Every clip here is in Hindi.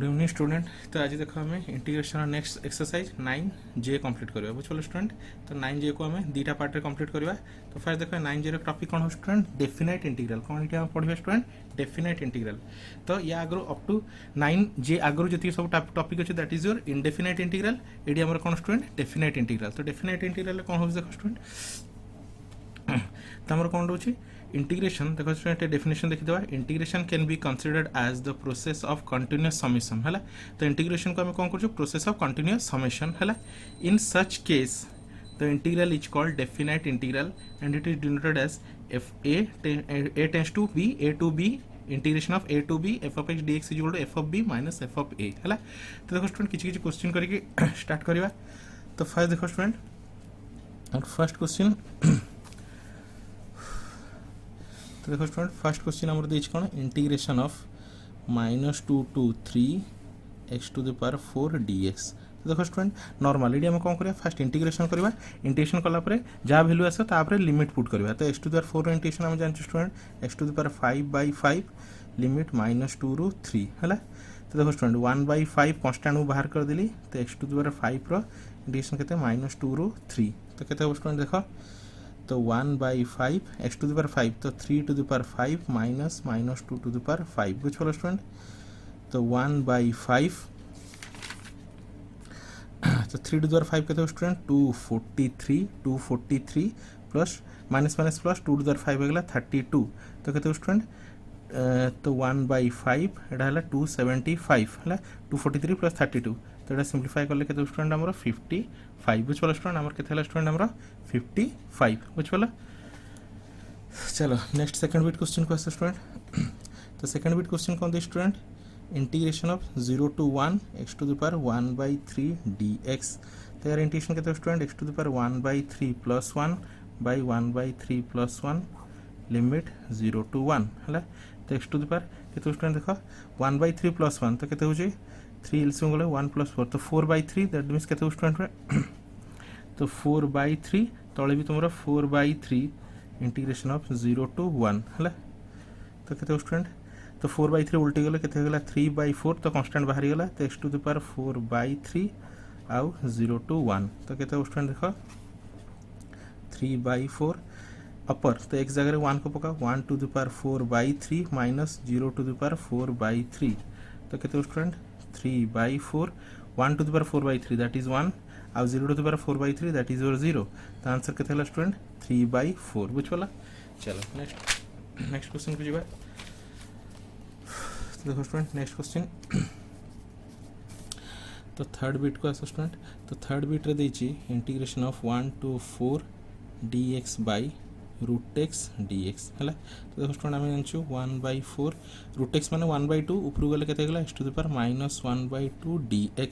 Good evening student. तो आज देख आम integration next exercise 9J complete करवा बुझे स्टूडेंट। तो 9J को आम दुटा पार्ट में कंप्लीट करवा। तो फास्ट देख 9J टॉपिक कौन हो स्टूडेंट, डेफिनाइट इंटीग्रल। कौन ये पढ़े स्टूडेंट, डेफिनाइट इंटीग्रल। तो या आगु अप टू 9J आगु जी सब टॉपिक अच्छे that is your indefinite integral. ये आम कौन स्टूडेंट, डेफिनाइट इंटीग्रल। तो डेफिनाइट इंटीग्रल कौन हो देख स्टूडेंट, तो आम कौन रोचे इंटीग्रेशन। देखो स्टूडेंट डेफिनेशन देखिदेवा, integration can be considered as the process of continuous summation है। तो इंटीग्रेशन को आम कौन कर प्रोसेस ऑफ कंटिन्यूअस समेशन है। In such case the integral is called definite integral and it is denoted as F A tends to B A to B integration of A to B F of X dx is equal to F of B minus F of A है। तो देखो स्टूडेंट किसी क्वेश्चन करके स्टार्ट करवा। तो फर्स्ट देखो स्टूडेंट फर्स्ट क्वेश्चन। तो देखो स्टूडेंट फर्स्ट क्वेश्चन आमर देछि कोन, integration of -2 to 3 x to the power 4 dx। तो देखो स्टूडेंट नॉर्मली आम कौन करिया, फास्ट इंटीग्रेशन करवा। इंटीग्रेशन कला परे जहाँ वैल्यू आसो तापर लिमिट पुट करवा। तो x to the power 4 integration आम जानछु student x to the power 5/5 limit -2 ରୁ 3 है। तो देखो स्टूडेंट 1/5 कांस्टेंट को बाहर कर देली। तो x to the power 5 रो इंटीग्रेशन केते -2 ରୁ 3। तो केते हो स्टूडेंट देखो, तो 1/5 x to the power 5 तो 3 to the power 5 minus -2 to the power 5 कुछ बोलो स्टूडेंट। तो 1/5 तो 3 to the power 5 कहते हो student 243 plus minus minus plus 2 to the power 5 होगा 32। तो कहते हो स्टूडेंट तो 1/5 एटा है 275 है 243 प्लस 32। तो ये सिंप्लीफाई कले के स्टूडेंट आमर 55 बुझे स्टूडेंट आमर के स्टूडेंट आमर 55 बुझे। चलो नेक्स्ट सेकंड बिट क्वेश्चन को आसे स्टूडेंट। तो सेकंड बिट क्वेश्चन कौन दे student, integration of 0 to 1 x to the power 1/3 dx। तो यार इंटीग्रेशन के student x to the power 1/3 + 1 by 1/3 + 1 limit 0 to 1 है। तो x to the power के स्टूडेंट देखो 1/3 + 1 तो केते हो 3 एलसीएम गले 1 + 4 तो 4/3 दैट मीन्स केते स्टूडेंट तो 4/3 तले भी तुमरा 4/3 इंटीग्रेशन ऑफ 0 to 1 है। तो केते स्टूडेंट तो 4/3 उल्टी गले केते गला 3/4 तो कांस्टेंट बाहर गला। तो x to the power 4/3 आउ 0 to 1 तो केते स्टूडेंट देखो 3/4 अपर। तो एक जगह 1 को पका 1 to the power 4/3 minus 0 to the power 4/3 तो केते student 3/4 1 to the power 4/3 that is 1 आउ 0 to the power 4/3 that is your 0। तो आंसर केते हला स्टूडेंट 3/4 बुझला। चलो नेक्स्ट क्वेश्चन को जीवा। तो देखो स्टूडेंट नेक्स्ट क्वेश्चन। तो थर्ड बिट को आस स्टूडेंट। तो थर्ड बिट रे देछि integration of 1 to 4 dx by √x dx है। तो देखो स्टूडेंट आम जानूँ 1/4 √x माने 1/2 ऊपर गले के x to the power -1/2 dx।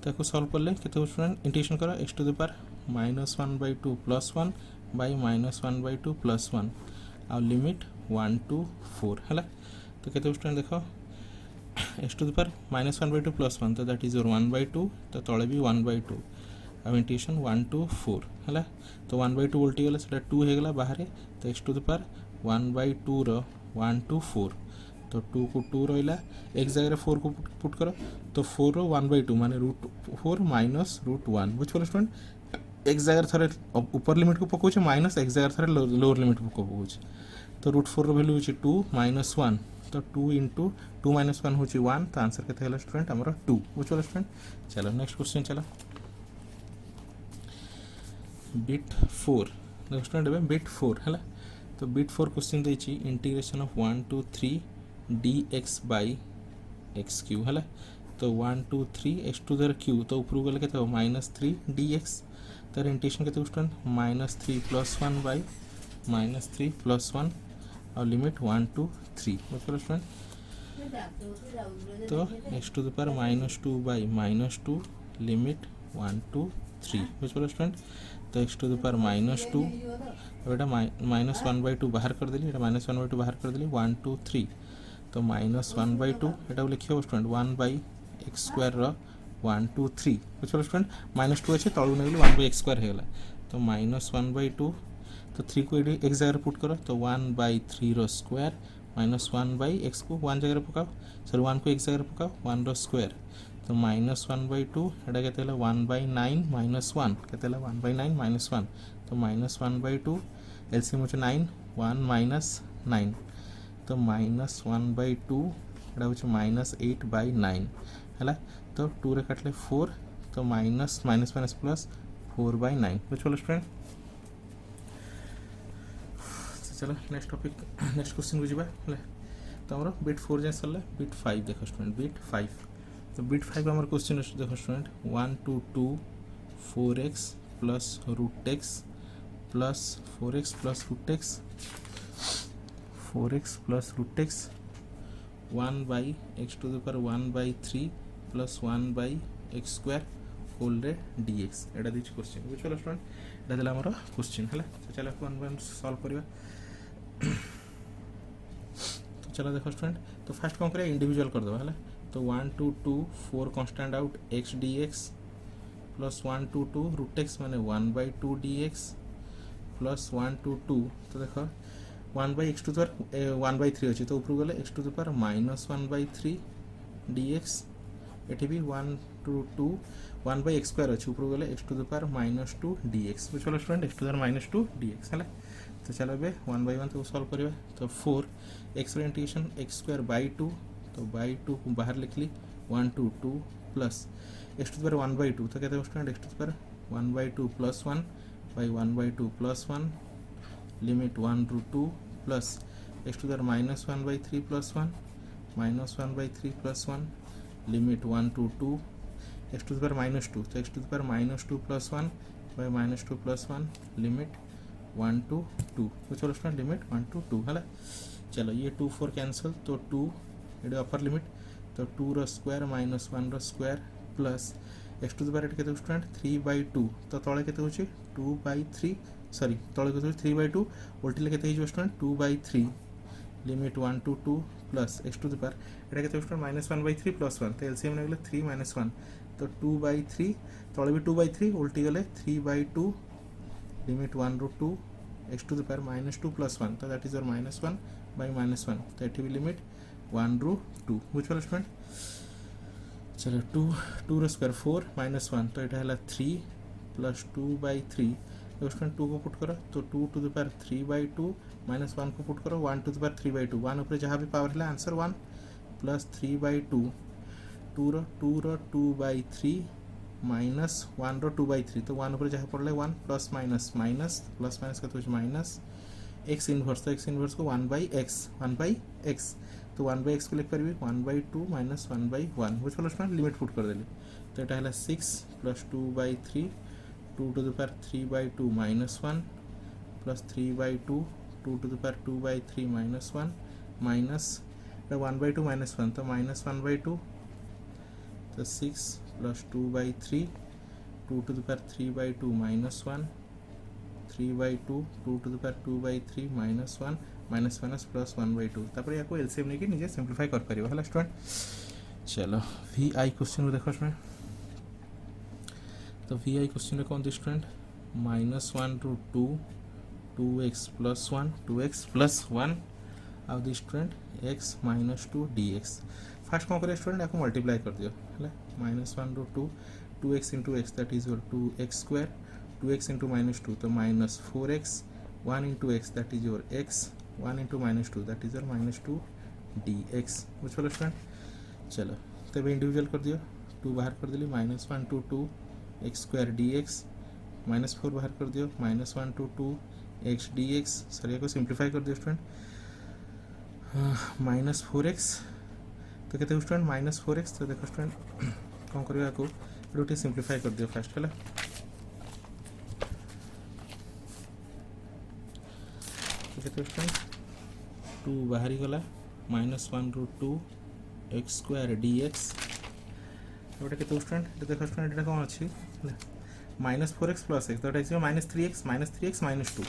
ताको सॉल्व करले केते स्टूडेंट इंटीग्रेशन करो x to the power -1/2 + 1 by -1/2 + 1 आ लिमिट 1 to 4 है। तो केते स्टूडेंट देखो x to the power -1/2 + 1 तो दैट इज योर 1/2 तो तले भी 1/2 अब इंटीग्रेशन 1 to 4 है। तो 1/2 उल्टी गला से 2 हो गला बाहर। तो x to the power 1/2 row 1 to 4 तो 2 को 2 रहा एक जगह 4 को पुट करो तो 4 रो 1/2 माने √4 माइनस √1 बुझे स्टूडेंट। एक जगह थोड़े ऊपर लिमिट को पकाऊे माइनस एक जगह थोड़े लोअर लिमिट को पकाऊे। तो √4 रो वैल्यू होची 2 - 1 तो 2 × 2 - 1 होची 1। तो आंसर केते हला स्टूडेंट हमरो 2 बुझे स्टूडेंट। चलो नेक्स्ट क्वेश्चन चलो बिट 4 देखो स्टूडेंट बिट 4 है। तो बिट 4 क्वेश्चन देछि integration of 1 to 3 dx by x³ है। तो 1 to 3 x to the q तो ऊपर गले केते -3 dx। तर इंटीग्रेशन केते स्टूडेंट -3 + 1 by -3 + 1 और लिमिट 1 to 3 बुझे स्टूडेंट। तो x to the power -2 by -2 limit 1 to 3 बुझे स्टूडेंट। तो x to the power -2 अब एटा -1/2 बाहर कर देली, एटा -1/2 बाहर कर देली 1 to 3 तो -1/2 एटा लिखियो स्टूडेंट 1/x² रो 1 to 3 बुझे स्टूडेंट। -2 अच्छे तळु नेगली 1/x² हो गला। तो -1/2 तो 3 को एक जगह पुट करो तो 1/3 रो स्क्वायर -1/x को 1 जगह पकाओ, सॉरी 1 को x जगह पकाओ, 1 रो स्क्वायर तो -1/2 एटा केते हला 1/9 - 1 केते हला 1/9 - 1 तो -1/2 एलसीएम होचे 9 1 - 9 तो -1/2 एटा होचे -8/9 हला तो 2 रे काटले 4 तो माइनस माइनस माइनस प्लस 4/9 बुझिपाल स्टूडेंट। चलो नेक्स्ट टॉपिक नेक्स्ट क्वेश्चन को जीवा हला तो हमर बिट 4 जे सरला बिट 5 देखो स्टूडेंट बिट 5 तो बिट 5 हमर क्वेश्चन अछि देखो student 1 2 2 4x plus root x plus 4x plus root x 4x plus root x 1/x to the power 1/3 plus 1/x square whole रे dx एटा दिस क्वेश्चन बुझिपाल स्टूडेंट एटा देला हमर क्वेश्चन हला तो चलो वन बाय वन सॉल्व करिवा। तो चलो देखो स्टूडेंट तो फर्स्ट कौन करिया इंडिविजुअल कर दबा हला तो 1 2 2 4 constant out x dx plus 1 2 2 root x माने 1/2 dx प्लस 1 2 2 तो देखो 1/x टू द पावर 1/3 अछि तो ऊपर गले x to the power -1/3 dx एठी भी 1 2 2 1/x स्क्वायर अछि ऊपर गले x to the power -2 dx बुझलो student x to the power -2 dx हला तो चलो बे 1 बाय 1 तो सॉल्व करिवा तो 4 x रे इंटीग्रेशन x स्क्वायर बाय 2 तो बाय 2 को बाहर लिखली 1 2 2 plus x to the power 1/2 तो कहते हैं student x to the power 1/2 plus 1 by 1/2 plus 1 limit 1 to 2 plus x to the power -1/3 plus 1 -1/3 plus 1 limit 1 to 2 x to the power -2 तो x to the power -2 plus 1 by -2 plus 1 limit 1 to 2 तो चलो स्टूडेंट लिमिट 1 to 2 है। चलो ये 2 4 कैंसल तो 2 ये अपर लिमिट तो 2 रो स्क्वायर माइनस 1 रो square plus x to the power केते स्टूडेंट 3/2 तो तळे केते होची 2/3 सॉरी तळे केते 3/2 उल्टी केते हिजो student 2/3 limit 1 to 2 plus x to the power एटा केते स्टूडेंट -1/3 प्लस 1 तो एलसीएम ने गेले 3 - 1 तो 2/3 तळे भी 2/3 उल्टी गेले 3/2 लिमिट 1 रो 2 x to the power -2 plus 1 तो दैट इज योर -1 बाय -1 तो एठी भी लिमिट 1 रो 2 बुझिपाल स्टूडेंट। चलो 2 रो स्क्वायर 4 -1 तो एटा हला 3 प्लस 2/3 तो स्टूडेंट 2 को पुट करो तो 2 टू द पावर 3/2 -1 को पुट करो 1 टू द पावर 3/2 1 ऊपर जहां भी पावर हला आंसर 1 प्लस 3/2 2 रो 2/3 माइनस 1 रो 2/3 तो 1 ऊपर जहाँ पड़े 1 plus minus minus plus minus का तो माइनस x इनवर्स तो x इनवर्स को 1/x तो 1/x को लिख पारि 1/2 माइनस 1/1 बुझ पड़ो स्टूडेंट लिमिट पुट कर देली तो एटा हला 6 plus 2/3 2 to the power 3/2 minus 1 plus 3/2 2 to the power 2/3 minus 1 minus 1/2 minus 1 तो माइनस 1/2 तो 6 plus 2/3 2 to the power 3/2 minus 1 3/2 2 to the power 2/3 minus 1 minus minus plus 1/2 तापर याको एलसीएम नेकी निजे सिंपलीफाई कर परिबो हला स्टूडेंट। चलो vi क्वेश्चन को देखो स्टूडेंट तो vi क्वेश्चन रे कोन स्टूडेंट -1 रो 2 2x प्लस 1 2x प्लस 1 आउ the student x -2 dx first कौन करे स्टूडेंट याको मल्टीप्लाई कर दियो हला -1 रो 2 2x into x that is your 2x square 2x into -2 तो -4x 1 into x that is your x 1 into -2 that is your -2 dx बुझ पड़ो स्टूडेंट। चलो तब इंडिविजुअल कर दियो 2 बाहर कर दिली -1 to 2 x square dx -4 बाहर कर दियो -1 to 2 x dx सर को सिंपलीफाई कर दियो स्टूडेंट -4x तो कहते हैं स्टूडेंट -4x तो देखो स्टूडेंट कौन करिया को रूटी सिंपलीफाई कर दियो फर्स्ट हला तो कहते हैं स्टूडेंट 2 बाहरी गला -1 रो 2 x स्क्वायर dx एटा कहते हैं स्टूडेंट देखो स्टूडेंट एटा कौन अछि -4x प्लस x तो एटा इज -3x -2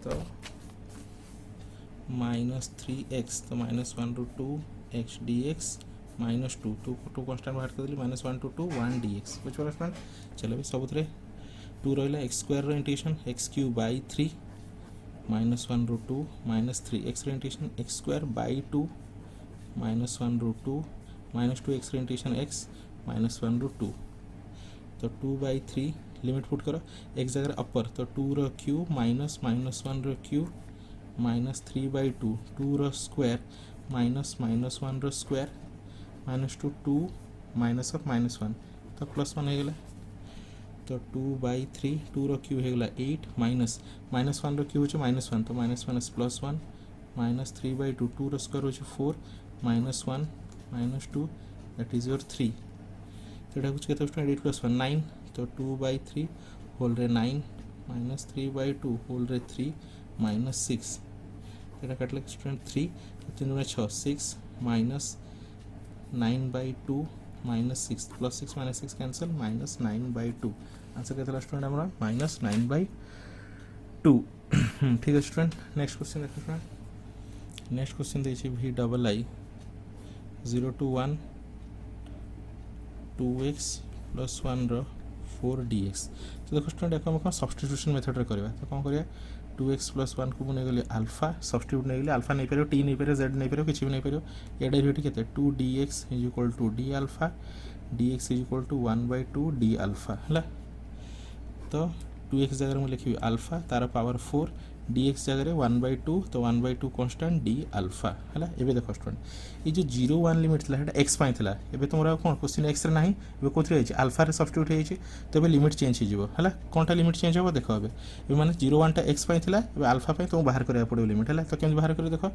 तो -3x तो -1 रो 2 x dx -2 2 कांस्टेंट बाहर कर दिली -1 to 2 1 dx बुझ पड़ो स्टूडेंट। चलो भी सबुतरे 2 रहला x स्क्वायर रो integration x³ by 3 -1 √2 -3 x integration x square by 2 -1 √2 -2 x integration x -1 √2 तो 2/3 लिमिट पुट करो x जगह अपर तो 2 रो क्यू माइनस -1 रो क्यू -3/2 2 रो स्क्वायर -1 रो स्क्वायर -2 2 माइनस ऑफ -1 तो +1 हो गला तो 2/3 2 रो क्यू हो गला 8 -1 रो क्यू हो -1 तो -1 +1 -3/2 2 रो स्क्वायर हो 4 -1 -2 दैट इज योर 3 तो এটা হচ্ছে কত স্টুডেন্ট 8 + 1 9 तो 2/3 হোল রে 9 -3/2 হোল রে 3 -6 এটা কাটলে স্টুডেন্ট 3 তো 3 × 6 6 -9/2 -6 +6 -6 कैंसल -9/2 आंसर केते स्टूडेंट हमरा -9/2 ठीक है स्टूडेंट नेक्स्ट क्वेश्चन देखो स्टूडेंट नेक्स्ट क्वेश्चन देछि VII 0 to 1 2x + 1 रो 4 dx तो देखो स्टूडेंट देखो हम सब्स्टिट्यूशन मेथड रे करबा तो कोन करिया 2x + 1 को बने गली अल्फा सब्स्टिट्यूट नै गली अल्फा नै परियो t नै परियो z नै परियो किछि भी नै परियो ए डेरिवेटिव केते 2 dx = d alpha dx = 1/2 d alpha हला तो 2x जगह में लिखी अल्फा तार पावर 4 dx जगह 1/2 तो 1/2 कांस्टेंट d अल्फा हला एबे देखो स्टूडेंट ये जो 0 1 लिमिट थला हेटा x पाई थला एबे तुमरा कोन क्वेश्चन x रे नाही एबे कोथरे है अल्फा रे सब्स्टिट्यूट है तो एबे लिमिट चेंज हो जिवो हला कोनटा लिमिट चेंज हो देखो एबे माने 0 1 टा x पाई थला एबे अल्फा पाई तो बाहर करया पड़ो लिमिट हला तो केम बाहर करो देखो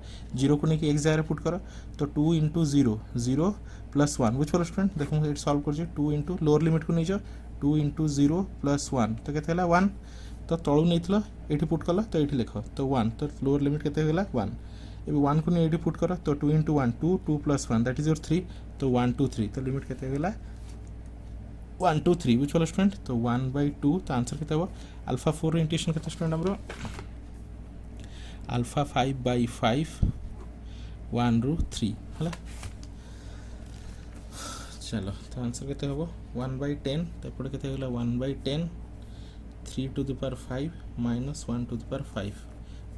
0 को ने कि x जगह पुट करो तो 2 * 0 0 + 1 बुझ पड़ो स्टूडेंट देखो इट सॉल्व कर जे 2 * लोअर लिमिट को नै जाओ 2 * 0 + 1 तो केते हला 1 तो तळु नैथलो एठी पुट कलो तो एठी लिखो तो 1 तो लोअर लिमिट केते होला 1 एबे 1 को ने एठी पुट करो तो 2 * 1 2 2 + 1 दैट इज योर 3 तो 1 2 3 तो लिमिट केते होला 1 2 3 which वाला स्टूडेंट तो 1/2 तो आंसर केते हो अल्फा 4 रो इंटीग्रेशन केते स्टूडेंट हमरो अल्फा 5/5 1 रो 3 हला चलो तो आंसर केते हो 1/10 तो पड़े केते होला 1/10 3 to the power 5 minus 1 to the power 5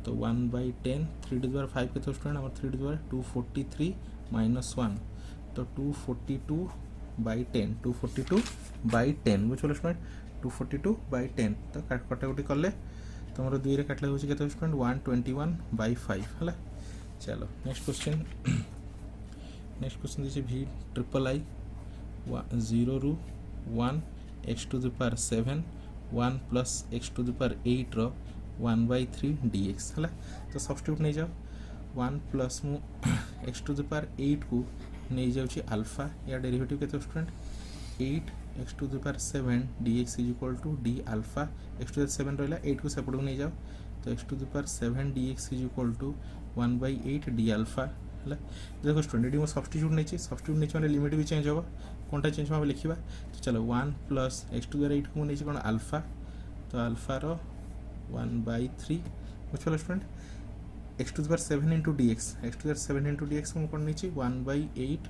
तो 1/10 3 to the power 5 के स्टूडेंट हमारा 3 to the power 243 minus 1 तो 242/10 242/10 बुझलो स्टूडेंट 242/10 तो कटाकटी करले तुमरो 2 रे काटले होची केते स्टूडेंट 121/5 हला चलो नेक्स्ट क्वेश्चन दिस VII 0 ରୁ 1 x to the power 7 1 plus x to the power 8 row 1/3 dx हला तो सब्स्टिट्यूट नहीं जाओ 1 प्लस मु x to the power 8 को नहीं जाऊ छी अल्फा या डेरिवेटिव केते student 8 x to the power 7 dx = d alpha x to the power 7 रहला 8 को सेपरेट नहीं जाओ तो x to the power 7 dx = 1/8 d alpha हला देखो स्टूडेंट ये सब्स्टिट्यूट नहीं छी सब्स्टिट्यूट नहीं माने लिमिट भी चेंज होबा कोनटा चेंज होबा लिखिबा तो चलो 1 plus x to the power 8 को नहीं छी कोन अल्फा तो अल्फा रो 1/3 बुझलो student x to the power 7 into dx x to the power 7 into dx को कोन नहीं छी 1/8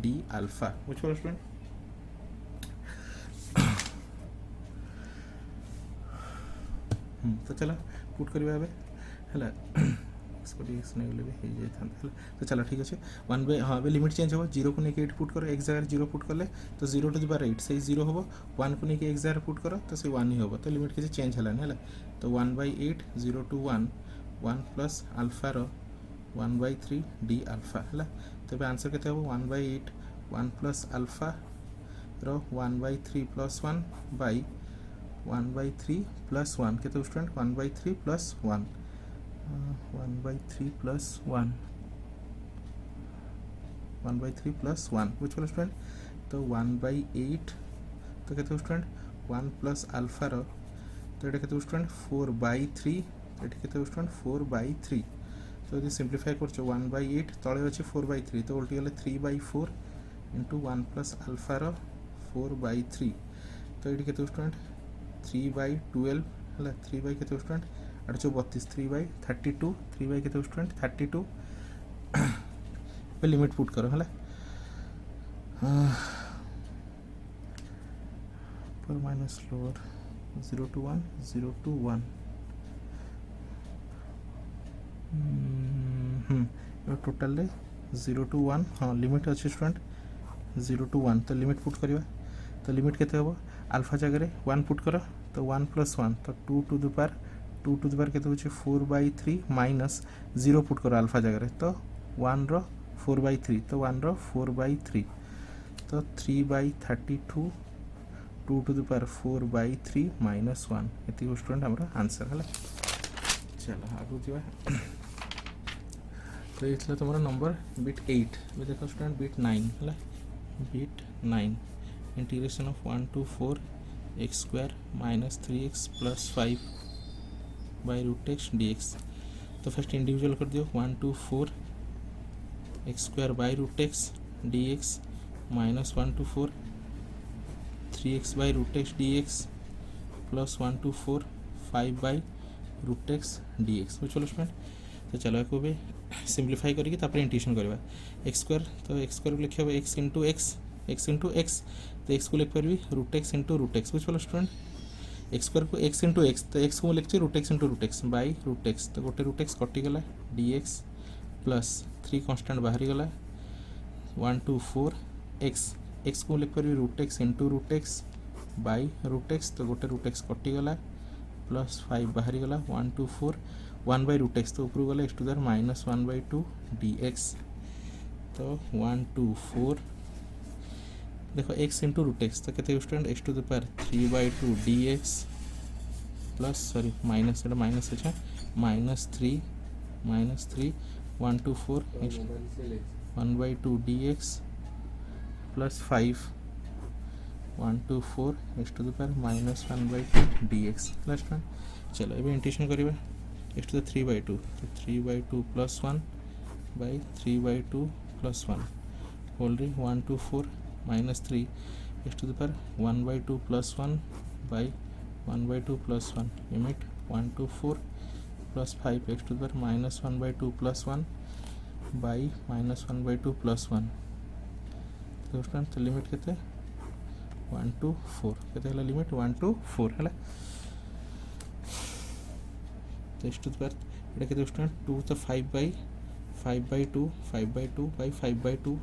d अल्फा बुझलो स्टूडेंट तो चलो पुट करबा बे हला इसको dx नहीं लेबे हे जे था तो चलो ठीक है 1 हां बे लिमिट चेंज हो 0 को लेके 8 पुट करो x जगह 0 पुट करले तो 0 to the power 8 से 0 होबो 1 को लेके x जगह पुट करो तो से 1 ही होबो तो लिमिट के चेंज हला हला तो 1/8 0 to 1 1 प्लस अल्फा रो 1/3 d अल्फा हला तो बे आंसर केते हो 1/8 1 प्लस अल्फा रो 1/3 प्लस 1 बाय 1/3 प्लस 1 केते student 1/3 plus 1 1/3 plus 1 1/3 plus 1 which वाला स्टूडेंट तो 1/8 तो केते स्टूडेंट 1 प्लस अल्फा रो तो एटा केते स्टूडेंट 4/3 एटा केते स्टूडेंट 4/3 तो यदि सिंपलीफाई करछो 1/8 तळे अछि 4/3 तो उल्टी गेले 3/4 into 1 प्लस अल्फा रो 4/3 तो एटी केते स्टूडेंट 3/12 हला 3 बाय केते स्टूडेंट 832 3/32 3 बाय केते स्टूडेंट 32 पे लिमिट पुट करो हला पर minus lower 0 to 1 0 to 1 total 0 to 1 हाँ लिमिट अच्छे स्टूडेंट 0 to 1 तो लिमिट पुट करवा तो लिमिट केते हम अल्फा जगह 1 पुट कर तो 1 + 1 तो 2 to the power केते होचे 4/3 माइनस 0 पुट कर अल्फा जगह तो 1 रो 4/3 तो 1 रो 4/3 तो 3/32 2 to the power 4/3 माइनस 1 ये स्टूडेंट हमारा आंसर है। चलो आगु जा तो ये तुम नंबर बिट 8 देख स्टूडेंट बिट 9 है bit 9 integration of 1 to 4 x square minus 3x + 5 by root x dx। तो फर्स्ट इंडिविजुअल कर दियो 1 to 4 x square by root x dx minus 1 to 4 3x by root x dx plus 1 to 4 5 by root x dx। चलो स्टूडेंट तो चलो को भी सिंप्लीफाई करके तापर इंटीग्रेशन करवा एक्स स्क्वायर तो एक्स स्क्वायर लिखा एक्स इंटू एक्स तो एक्स को लिख पारि root x into root X बुझे स्टूडेंट एक्स स्क्वायर को एक्स इंटू एक्स तो एक्स को लिखी root x into root X by root x तो गोटे रूट एक्स कटिगला dx प्लस 3 कन्स्टाट बाहर गला 1 to 4 एक्स को लिख पारि root x into root X by root x तो गोटे रूट एक्स कटिगला प्लस 5 बाहर गला 1 to 4 1 बाय रूट एक्स तो ऊपर गला x to the minus 1/2 dx तो 1 to 4 देखो x इंटू रूट एक्स तो कहते student x to the power 3/2 dx plus sorry minus minus अच्छा -3 1 to 4 1/2 dx plus 5 1 to 4 x to the power -1/2 dx plus चलो ये इंटीग्रेशन करिबा x to the 3/2 तो 3/2 plus 1 by 3/2 plus 1 whole 1 to 4 minus 3 x to the power 1/2 plus 1 by 1/2 plus 1 limit 1 to 4 plus 5 x to the power minus 1/2 plus 1 by minus 1/2 plus 1 तो स्टूडेंट तो लिमिट केते 1 to 4 केते हला लिमिट 1 to 4 हला तो x टू द पावर एटा केते स्टूडेंट 2 तो 5/2 by 5/2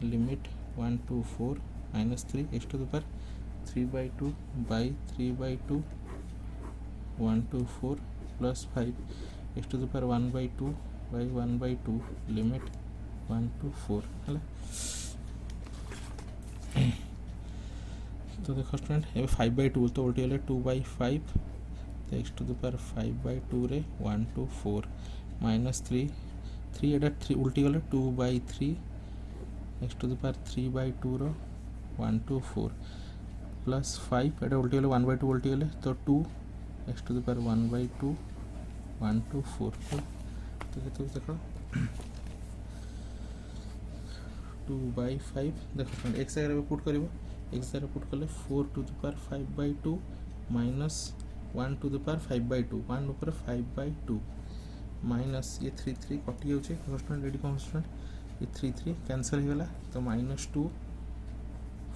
limit 1 to 4 minus 3 x to the power 3/2 by 3/2 1 to 4 plus 5 x to the power 1/2 by 1/2 limit 1 to 4 है। तो देखो स्टूडेंट ये 5/2 तो उल्टी गले 2/5 तो x टू द पावर 5/2 रे 1 to 4 माइनस 3 एटा 3 उल्टी गले 2/3 x टू द पावर 3/2 रो 1 to 4 प्लस 5 एटा उल्टी गले 1/2 उल्टी गले तो 2 x to the power 1/2 1 to 4 तो देखो 2/5 देखो x जगह पुट करिवो x जगह पुट कले 4 to the power 5/2 minus 1 to the power 5/2 1 ऊपर 5/2 माइनस ये 3 कटि जाउछे स्टूडेंट रेडी कॉन्स्टेंट ये 3 कैंसिल हो गला तो -2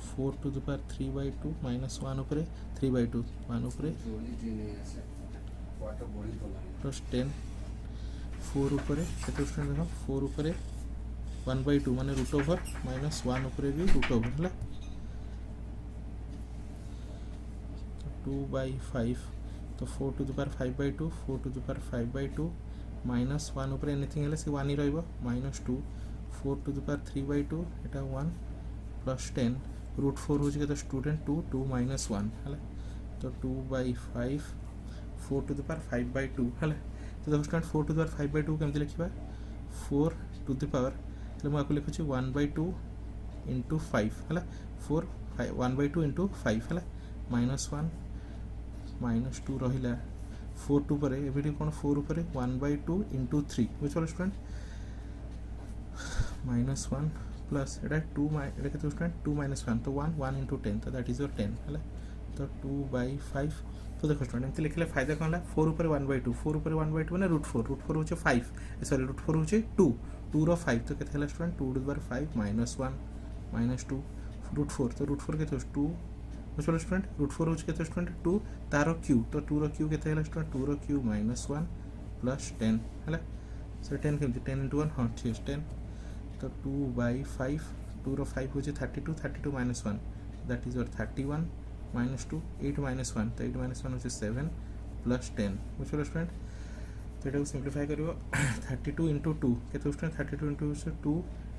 4 to the power 3/2 माइनस 1 ऊपर 3/2 1 ऊपर प्लस 10 4 ऊपर केते स्टूडेंट देखो 4 ऊपर 1/2 माने रूट ओवर माइनस 1 ऊपर भी रूट ओवर हला 2/5 तो 4 to the power 5/2 4 to the power 5/2 minus 1 ऊपर एनीथिंग हेले से 1 ही रहइबो -2 4 to the power 3/2 Etah 1 plus 10 root 4 हो जे तो स्टूडेंट 2 माइनस 1 हला तो 2/5 4 to the power 5/2 हला तो देखो student 4 to the power 5/2 केमति लिखिबा 4 to the power तो मैं आपको लिखुची 1/2 into 5 हला 4 1/2 into 5 हला -1 -2 रहिला 4 2 पर एबिडी कोन 4 ऊपर 1/2 into 3 बुझल स्टूडेंट -1 प्लस एटा 2 एटा केते स्टूडेंट 2 - 1 तो 1 into 10 तो दैट इज योर 10 हला तो 2/5 तो देखो स्टूडेंट एमति लिखले फायदा कोन हला 4 ऊपर 1/2 4 ऊपर 1/2 माने √4 होचे 5 सॉरी √4 होचे 2 रो 5 तो केते हला स्टूडेंट 2 to the power 5 -1 -2 √4 तो √4 केते 2 बुझल स्टूडेंट √4 होचे केते स्टूडेंट 2 तारो क्यू तो 2 रो क्यू केते हला स्टूडेंट 2 रो क्यू -1 प्लस 10 है सो 10 केमती 10 इंटू 1 हाँ ठीक है 10 तो 2/5 2 रो 5 होचे 32 32 minus 1 that is your 31 minus 2 8 minus 1 तो 8 माइनस 1 होचे 7 प्लस 10 बुझिल स्टूडेंट तो ये सिंप्लीफाई करिवो 32 इंटू 2 केते student 32 into 2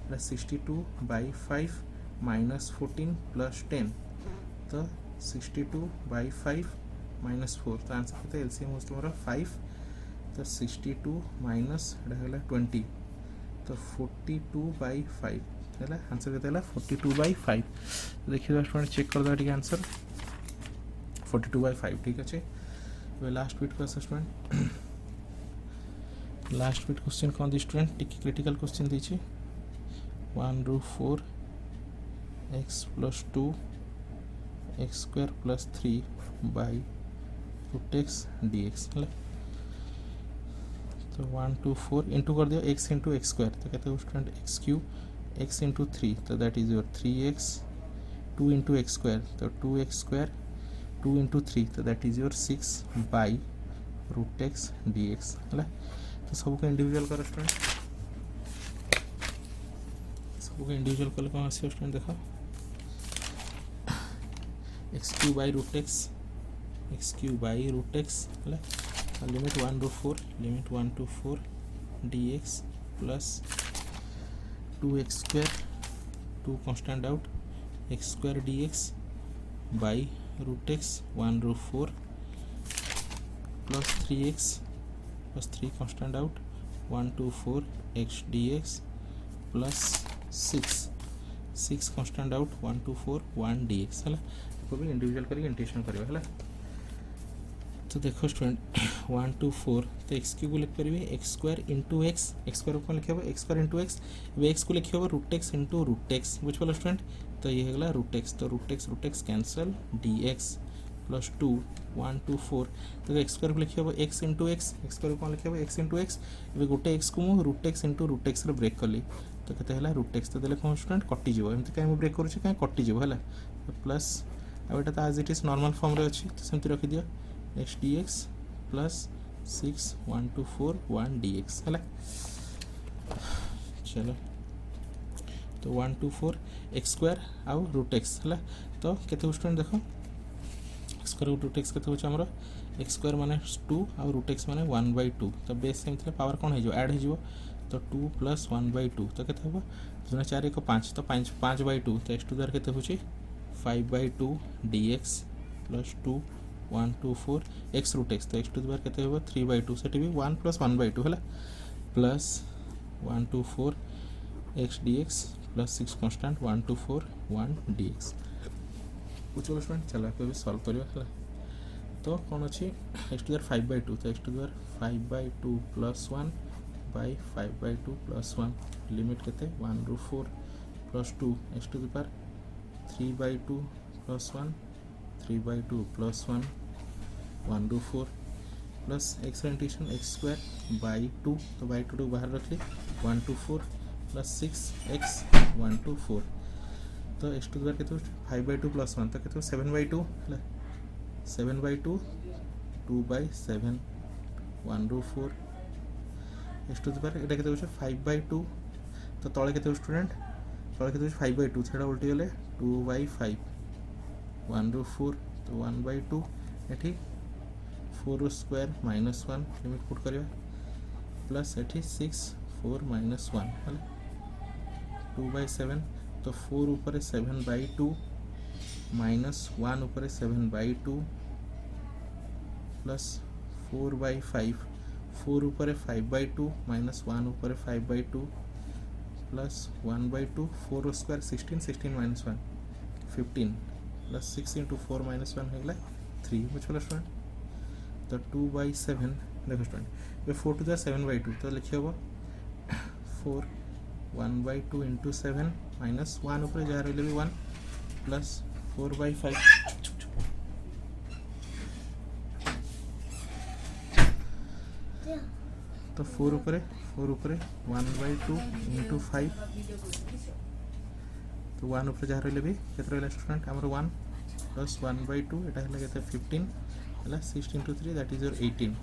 plus 62/5 minus 14 plus 10 तो 62/5 माइनस 4 तो आंसर केते एलसीएम हो तुम्हारा 5 तो 62 माइनस रहला 20 तो 42/5 है आंसर केते हला 42/5 तो देखिए स्टूडेंट चेक कर दो ठीक आंसर 42/5 ठीक अच्छे लास्ट बिट को स्टूडेंट लास्ट बिट क्वेश्चन कौन दी स्टूडेंट टिकी क्रिटिकल क्वेश्चन दीची 1 रू 4 x plus 2 x square plus 3 by root x dx है तो 1 2 4 इंटू कर दिया x इंटू एक्स स्क्वायर तो कहते हैं student x cube x into 3 तो that is your 3x 2 into x square तो 2x स्क्वायर 2 इंटू 3 तो that is your 6 by root x dx है तो सबको इंडिविजुअल कर स्टूडेंट सबको इंडिविजुअल कले कौन आस स्टूडेंट देखा x cube by root x है लिमिट 1 रू 4 limit 1 to 4 dx plus 2x square 2 constant out x square dx by root x 1 रू 4 plus 3x plus 3 constant out 1 to 4 x dx plus 6 constant out 1 to 4 1 dx है को भी इंडिविजुअल करके इंटीग्रेशन करबा है तो देखो स्टूडेंट 1 to 4 तो एक्स क्यूब लिख पारे X square into x square को लिखे X square into X X को लिखे root x into root X बुझिपाल स्टूडेंट तो ये होगा रूट एक्स तो root X cancel dx plus 2 1 to 4 तो एक्स स्क्वायर को लिखे एक्स इंटू एक्स स्क्वायर को लिखे एक्स इंटू एक्स ए गोटे एक्स को मुझे root x into root x break कली तो केते रूट एक्स तो देले कौन स्टूडेंट कटिज एमती कहीं ब्रेक करुच्छे कहीं कटिज है प्लस आटा तो आज इट इज नॉर्मल फॉर्म रे अच्छी तो सेमती रखी दियो x dx plus 6 1 to 4 1 dx है चलो तो 1 to 4 एक्स स्क्वायर आउ रूट एक्स है तो केते स्टूडेंट देखो एक्स स्क्वायर रूट एक्स केते होछ हमरो एक्स स्क्वायर माने 2 आउ रूट एक्स माने 1/2 तो बेस सेम पावर कौन हो ऐड हो तो 2 प्लस 1/2 तो केते हो 2 4 1 5 तो 5/2 तो x टू द केते होछ 5/2 dx plus 2 1 to 4 x root x तो x टू द केते हो 3/2 सेठी भी 1 प्लस 1/2 है plus 1 to 4 x dx plus 6 constant 1 to 4 1 dx चलो स्टूडेंट चलो भी सॉल्व करिया तो कौन अच्छी x टू द 5/2 तो x to the 5/2 plus 1 by 5/2 plus 1 limit केते 1 रू 4 plus 2 x to the power 3/2 plus 1 3/2 plus 1 1 रू 4 plus x integration x square by 2 तो बाई 2 बाहर रख ली 1 to 4 प्लस 6x 1 to 4 तो x टू द केते 5/2 प्लस 1 तो केते 7/2 है 7/2 2/7 1 रू 4 x टू द पावर एटा केते होछ 5/2 तो तळे केते स्टूडेंट तळे केते 5/2 सेटा उल्टी गले 2/5 1 रू 4 तो 1/2 एठी 4 स्क्वायर माइनस 1 लिमिट पुट करिया प्लस एठी 6 4 माइनस 1 है 2/7 तो 4 ऊपर 7/2 माइनस 1 ऊपर 7/2 प्लस 4/5 4 ऊपर 5/2 माइनस 1 ऊपर 5/2 plus 1/2 4 square 16 minus 1 15 plus 6 into 4 minus 1 है 3 बुझल स्टूडेंट तो 2/7 देखो स्टूडेंट ये 4 to the 7/2 तो लिखे हो 4 1/2 इंटू 7 माइनस 1 ऊपर जहाँ रही भी 1 प्लस 4/5 तो 4 ऊपर 1/2 इंटू 5 तो 1 ऊपर जहाँ रही भी के स्टूडेंट आमर 1 प्लस 1/2 एटा है 15 है 6 into 3 दैट इज योर 18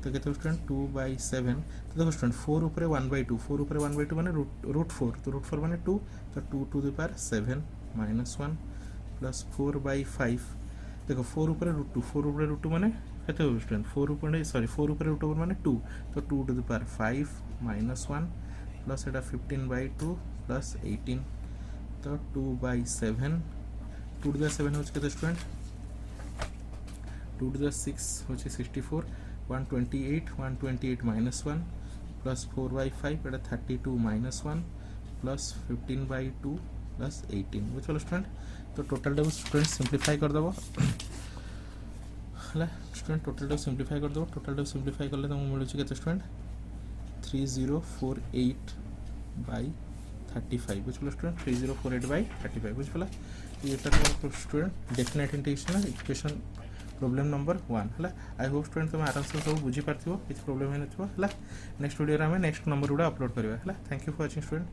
तो तो केते स्टूडेंट 2/7 तो देखो स्टूडेंट 4 ऊपर 1/2 4 ऊपर 1/2 माने रूट 4 तो रूट 4 माने 2 तो 2 टू द पावर 7 -1 प्लस 4/5 देखो 4 ऊपर रूट 2 4 ऊपर रूट 2 माने केते हो स्टूडेंट 4 ऊपर सॉरी 4 ऊपर रूट 2 माने 2 तो 2 to the power 5 -1 plus iota 15/2 plus 18 तो 2/7 2 टू द 7 हो केते स्टूडेंट 2 to the 6 होची 64 128 minus 1 plus 4/5 एटा 32 minus 1 plus 15/2 plus 18 बुझल स्टूडेंट तो टोटल टाइम स्टूडेंट सिंप्लीफाई कर दबो हला स्टूडेंट टोटल टाइम सिंप्लीफाई कर दबो टोटल टाइम सिंप्लीफाई करले तुमको मिलुची केते स्टूडेंट 3048/35 बुझल स्टूडेंट 3048/35 बुझला ये तो student definite integration equation problem number 1 है आई होप स्टूडेंट तुम आराम से सब बुझी पार्थिव किसी प्रोब्लेम है नेक्स्ट वीडियो में नेक्स्ट नंबर गुड़ा अपलोड करवा है thank you for watching student.